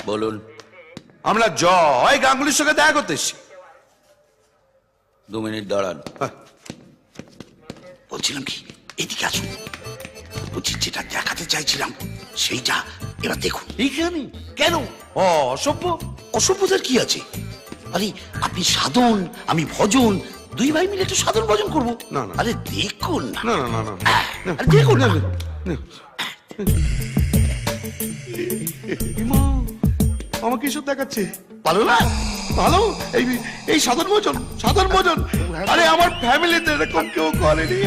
বলুন। আমরা জয় গাঙ্গুলির সঙ্গে দেখা করতে এসেছি। 2 মিনিট দাঁড়ান। বলছিলাম কি, এদিকে আসুন। বলছি যেটা দেখাতে চাইছিলাম সেইটা এবার দেখুন। এইখানে কেন? অসভ্য। অসভ্যতার কি আছে? আরে আপনি সাধন, আমি ভজন, 2 ভাই মিলে একটু সাধন ভজন করবো। না, না। আরে দেখুন না। না না না না আরে দেখুন না। মা, আমাকে এসব দেখাচ্ছে। ভালো না? ভালো। এই এই সাধন ভোজন, সাধন ভোজন। আরে আমার ফ্যামিলিতে এরকম কেউ করেনি।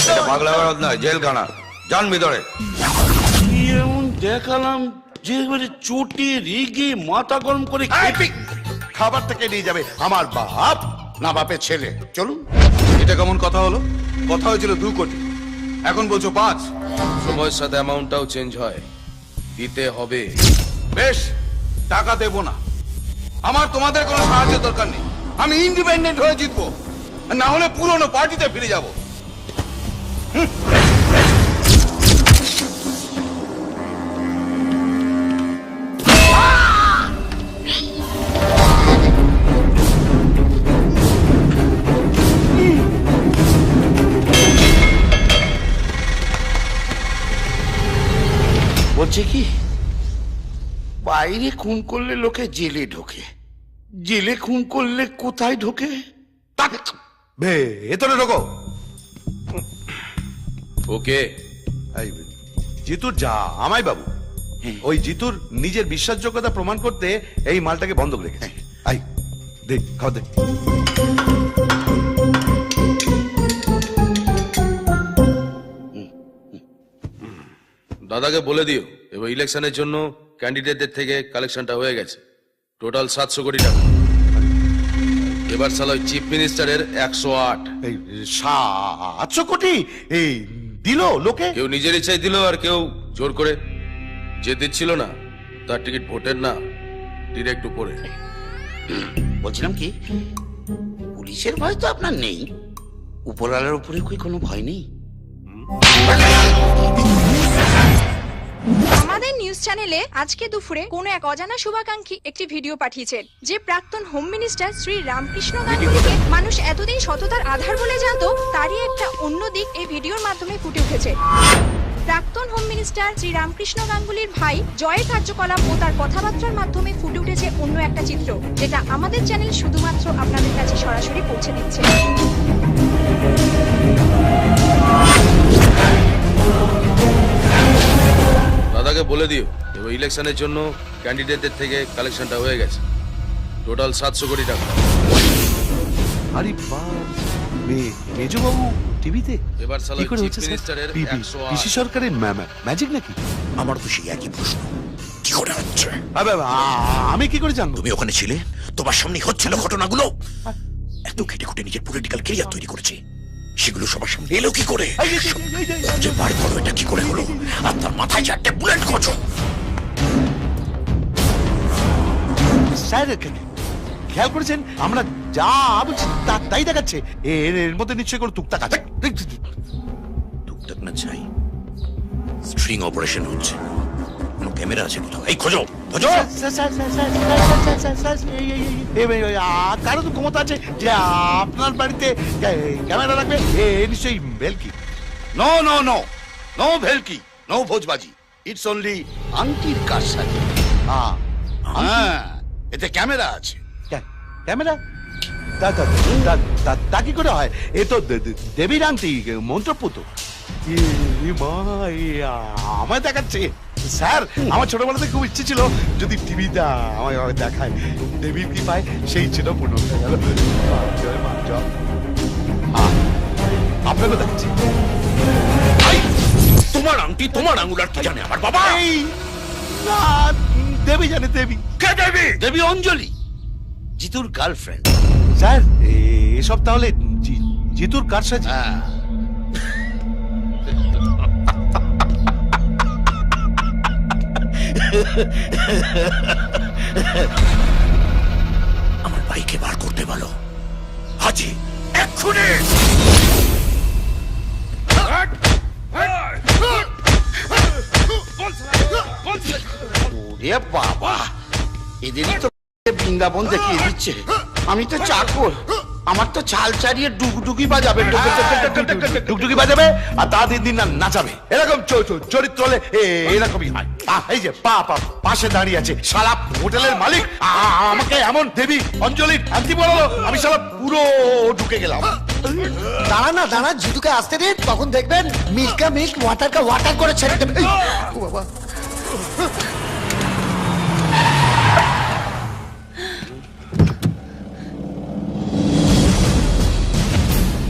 এটা পাগলাগারদ নয়, জেলখানা। যান ভিতরে। এমন দেখালাম যে এবারে চোটে রেগে মাথা গরম করে খাবার থেকে নিয়ে যাবে আমার বাপ না বাপের ছেলে। চলুন। এটা কেমন কথা হলো? কথা হয়েছিল 2 কোটি, এখন বলছো 5। সময়ের সাথে অ্যামাউন্টটাও চেঞ্জ হয়, দিতে হবে। বেশ, টাকা দেবো না। আমার তোমাদের কোনো সাহায্যের দরকার নেই। আমি ইন্ডিপেন্ডেন্ট হয়ে জিতবো, না হলে পুরনো পার্টিতে ফিরে যাব। বলছে কি, বাইরে খুন করলে লোকে জেলে ঢোকে, জেলে খুন করলে কোথায় ঢোকে? ভেতরে ঢোকো। ওকে, এই জিতুর যা আমায় বাবু, ওই জিতুর নিজের বিশ্বাসযোগ্যতা প্রমাণ করতে এই মালটাকে বন্ধক রেখেছে। আই দেখ, খাও দেখ। দাদাকে বলে দিও এবার ইলেকশনের জন্য ক্যান্ডিডেটদের থেকে কালেকশনটা হয়ে গেছে, টোটাল 700 কোটি টাকা। এবার সালা চিফ মিনিস্টারের 108। এই 700 কোটি এই দিল লোকে। কেউ নিজের ইচ্ছায় দিল, আর কেউ জোর করে। যে দিচ্ছিল না তার টিকিট ভোটের না, ডিরেক্ট উপরে। বলছিলাম কি, পুলিশের ভয় তো আপনার নেই, উপরওয়ালার উপরে কি কোনো ভয় নেই? আমাদের নিউজ চ্যানেলে আজকে দুপুরে কোন এক অজানা শুভাকাঙ্ক্ষী একটি ভিডিও পাঠিয়েছেন, যে প্রাক্তন হোম মিনিস্টার শ্রী রামকৃষ্ণ গাঙ্গুলিকে মানুষ এতদিন সততার আধার বলে জানতো, তারই একটা অন্য দিক এই ভিডিওর মাধ্যমে ফুটে উঠেছে। প্রাক্তন হোম মিনিস্টার শ্রী রামকৃষ্ণ গাঙ্গুলির ভাই জয়ের কার্যকলাপ ও তার কথাবার্তার মাধ্যমে ফুটে উঠেছে অন্য একটা চিত্র, যেটা আমাদের চ্যানেল শুধুমাত্র আপনাদের কাছে সরাসরি পৌঁছে দিচ্ছে। দাদাকে বলে দিও এবার ইলেকশনের জন্য ক্যান্ডিডেটদের থেকে কালেকশনটা হয়ে গেছে, টোটাল 700 কোটি টাকা। আরে বাপ, মেজো বাবু টিভিতে এবার সালা কি করে চিফ হচ্ছে মিনিস্টারের স্যার? পিসি 108। সরকারের ম্যাজিক নাকি? আমার তো সেই একই প্রশ্ন, কি করে হচ্ছে? আমি কি করে জানবো? তুমি ওখানে ছিলে, তোমার সামনে হচ্ছিল ঘটনাগুলো। এত খেটে খুঁটে নিজের পলিটিক্যাল ক্যারিয়ার তৈরি করেছে, সেগুলো সবার সামনে এলো কি করে? যে বার করো এটা কি করে হলো? আর তার মাথায় 4টে বুলেট করছো। স্যার খেয়াল করেছেন আমরা যা বলছি তাই দেখাচ্ছে। এর মধ্যে নিশ্চয়ই কোনো টুকটাক আছে। টুকটাক না চাই, স্ট্রিং অপারেশন হচ্ছে, কোনো ক্যামেরা আছে কোথাও? এই খোঁজো খোঁজো। কারো তো ক্ষমতা আছে যে আপনার বাড়িতে ক্যামেরা রাখবে। নিশ্চয়ই ভেলকি। নো নো নো নো ভেলকি, নো ভোজবাজি, ইটস অনলি আংটির কারসাজি। হ্যাঁ, এতে ক্যামেরা আছে। ক্যামেরা তা কি করে হয়? এ তো দেবীর আংটি, মন্ত্রপুত। আমায় দেখাচ্ছে। স্যার, আমার ছোটবেলা থেকে খুব ইচ্ছে ছিল যদি টিভিটা আমায় দেখায়। দেবীর কি পায় সেই ইচ্ছেটা পূর্ণ হয়ে গেল। আপনাকে দেখাচ্ছি। তোমার আংটি তোমার আঙুল, আর কি জানে আমার বাবা? না, দেবী জানে। দেবী কে? দেবী? দেবী অঞ্জলি, জিতুর গার্লফ্রেন্ড। স্যার, এসব তাহলে জিতুর কারসাজি? হ্যাঁ। আমার ভাইকে বার করতে বলো, হাজি, এক্ষুনি। এ বাবা, এদেরই তো বৃন্দাবন দেখিয়ে দিচ্ছে। আমি তো চাকর, আমার তো চাল চারিয়ে ডুগডুগি বাজাবে। টুকটুকি বাজাবে আর তা দিন দিন না নাচাবে। এরকম চরিত্র হলে এরকমই হয়। এই যে পাশে দাঁড়িয়ে আছে শালা হোটেলের মালিক, আমাকে এমন দেবী অঞ্জলির শান্তি বলালো, আমি শালা পুরো ঢুকে গেলাম। দাঁড়া না দাঁড়া, জিতুকে আসতে দিন, তখন দেখবেন মিল্ক কা মিল্ক, ওয়াটার কা ওয়াটার করে ছেড়ে দেবে। এই, ও বাবা।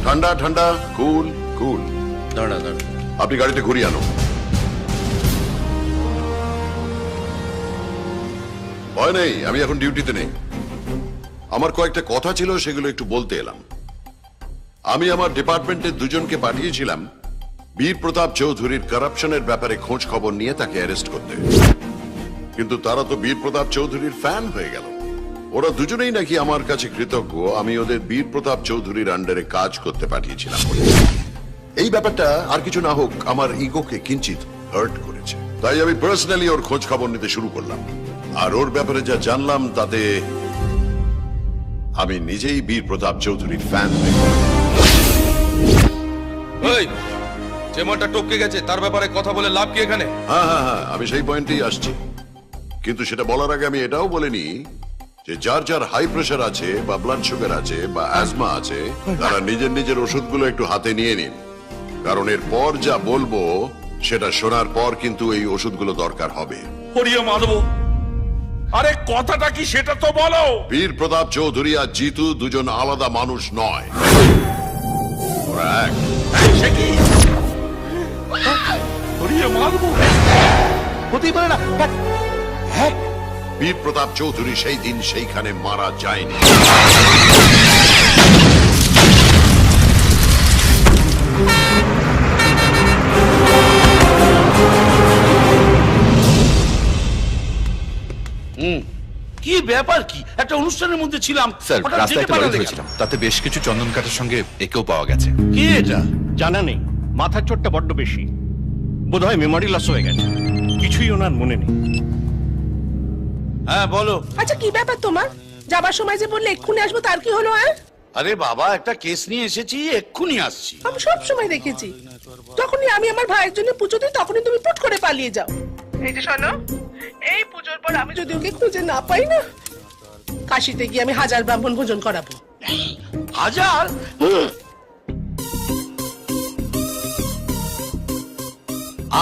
ঠান্ডা ঠান্ডা, কুল কুল। দাঁড়া দাঁড়া, আপনি গাড়িতে ঘুরিয়ে আনো। ভয় নেই, আমি এখন ডিউটিতে নেই। আমার কয়েকটা কথা ছিল, সেগুলো একটু বলতে এলাম। আমি আমার ডিপার্টমেন্টের দুজনকে পাঠিয়েছিলাম বীর প্রতাপ চৌধুরীর কারাপশনের ব্যাপারে খোঁজ খবর নিয়ে তাকে অ্যারেস্ট করতে, কিন্তু তারা তো বীর প্রতাপ চৌধুরীর ফ্যান হয়ে গেল। ওরা দুজনেই নাকি আমার কাছে কৃতজ্ঞ আমি ওদের বীর প্রতাপ চৌধুরীর আন্ডারে কাজ করতে পাঠিয়েছিলাম। এই ব্যাপারটা আর কিছু না হোক আমার ইগোকে কিঞ্চিত হার্ট করেছে, তাই আমি পার্সোনালি ওর খোঁজ খবর নিতে শুরু করলাম। আর ওর ব্যাপারে যা জানলাম তাতে আমি নিজেই বীর প্রতাপ চৌধুরীর ফ্যান হয়ে গেলাম। ওই যে মালটা টপকে গেছে তার ব্যাপারে কথা বলে লাভ কি এখানে? হ্যাঁ, আমি সেই পয়েন্টেই আসছি। কিন্তু সেটা বলার আগে আমি এটাও বলিনি যে যার যার হাই প্রেশার আছে বা ব্লাড সুগার আছে বা অ্যাজমা আছে, তারা নিজের নিজের ওষুধগুলো একটু হাতে নিয়ে নিন, কারণ এর পর যা বলবো সেটা শোনার পর কিন্তু এই ওষুধগুলো দরকার হবে। হরিয়ে মাধব, আরে কথাটা কি সেটা তো বলো। বীর প্রতাপ চৌধুরী আর জিতু দুজন আলাদা মানুষ নয়, ওরা এক। সে কি? হরিয়ে মাধব, হতেই পারে না। হ্যাঁ, বীর প্রতাপ চৌধুরী সেই দিন সেইখানে মারা যায়নি। কি ব্যাপার, কি একটা অনুষ্ঠানের মধ্যে ছিলাম, স্যার, হঠাৎ রাস্তায় যেতে একটা পারলে লরি কেন? হয়েছিল, তাতে বেশ কিছু চন্দন কাঠের সঙ্গে একেও পাওয়া গেছে। কি এটা? জানা নেই, মাথার চোটটা বড্ড বেশি, বোধহয় মেমোরি লস হয়ে গেছে, কিছুই ওনার মনে নেই। হ্যাঁ বলো। আচ্ছা কি ব্যাপার তোমার? যাবার সময় যে বললে এক্ষুনি আসবো, তার কি হলো? আরে বাবা, একটা কেস নিয়ে এসেছি, এক্ষুনি আসছি। আমি সব সময় দেখেছি, যখনই আমি আমার ভাইয়ের জন্য পুজো দিই তখনই তুমি পুট করে পালিয়ে যাও। এই যে শোনো, এই পুজোর পর আমি যদি ওকে খুঁজে না পাই না, কাশিতে গিয়ে আমি 1000 ব্রাহ্মণ ভোজন করাবো। 1000?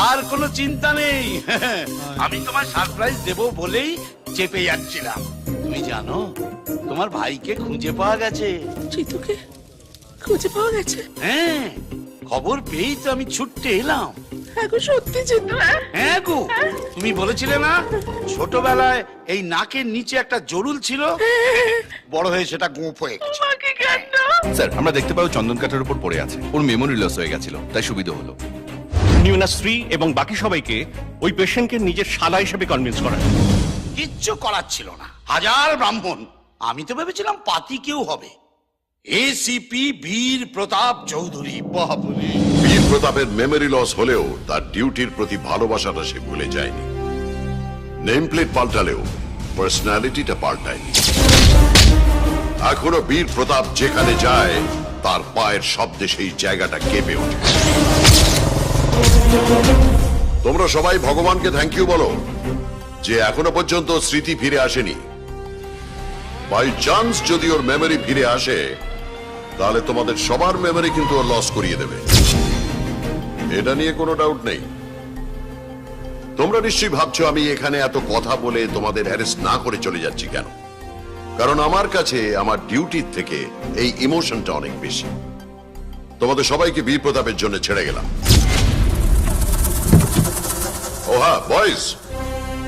আর কোনো চিন্তা নেই, আমি তোমার সারপ্রাইজ দেবো বলেই চেপে যাচ্ছিলাম। তুমি জানো তোমার ভাইকে খুঁজে পাওয়া গেছে। জিতুকে খুঁজে পাওয়া গেছে? হ্যাঁ, খবর পেয়েই তো আমি ছুটতে এলাম। হ্যাঁ গো, সত্যি জিতু? হ্যাঁ গো, তুমি বলেছিলে না ছোটবেলায় এই নাকের নিচে একটা জরুল ছিল, বড় হয়ে সেটা গোঁফ হয়ে গেছে। আমাকে কেন? স্যার, আমরা দেখতে পাই ও চন্দন কাঠের উপর পড়ে আছে, ওর মেমোরি লস হয়ে গেছিল, তাই সুবিধা হলো। উনি ওনার স্ত্রী এবং বাকি সবাইকে ওই পেশেন্টকে নিজের শালা হিসেবে কনভিন্স করেন। কিচ্ছু করার ছিল না। 1000 ব্রাহ্মণ, আমি তো ভেবেছিলাম পাতি কেউ হবে। এসিপি বীর প্রতাপ চৌধুরী। বাবুরে, বীর প্রতাপের মেমোরি লস হলেও তার ডিউটির প্রতি ভালোবাসাটা সে ভুলে যায়নি। নেম প্লেট পাল্টালেও পার্সোনালিটিটা পাল্টায়নি। এখনো বীর প্রতাপ যেখানে যায় তার পায়ের শব্দে সেই জায়গাটা কেঁপে ওঠে। তোমরা সবাই ভগবানকে থ্যাংক ইউ বলো যে এখনো পর্যন্ত স্মৃতি ফিরে আসেনি। বাই চান্স যদি ওর মেমোরি ফিরে আসে, তাহলে তোমাদের সবার মেমোরি কিন্তু ওর লস করিয়ে দেবে, এটা নিয়ে কোনো ডাউট নেই। তোমরা নিশ্চয়ই ভাবছো আমি এখানে এত কথা বলে তোমাদের অ্যারেস্ট না করে চলে যাচ্ছি কেন, কারণ আমার কাছে আমার ডিউটির থেকে এই ইমোশনটা অনেক বেশি। তোমাদের সবাইকে বীর প্রতাপের জন্য ছেড়ে গেলাম। ও হ্যাঁ বয়েজ,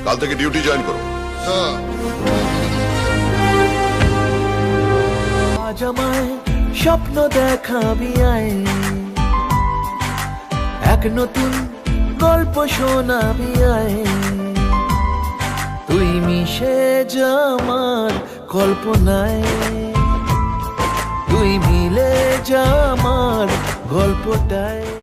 কাল থেকে ডিউটি জয়েন করো। আজ আমায় স্বপ্ন দেখাবি আয়, এক নতুন গল্প শোনাবি আয়, তুই মিশে যা আমার কল্পনায়, তুই মিলে যা আমার গল্পটায়।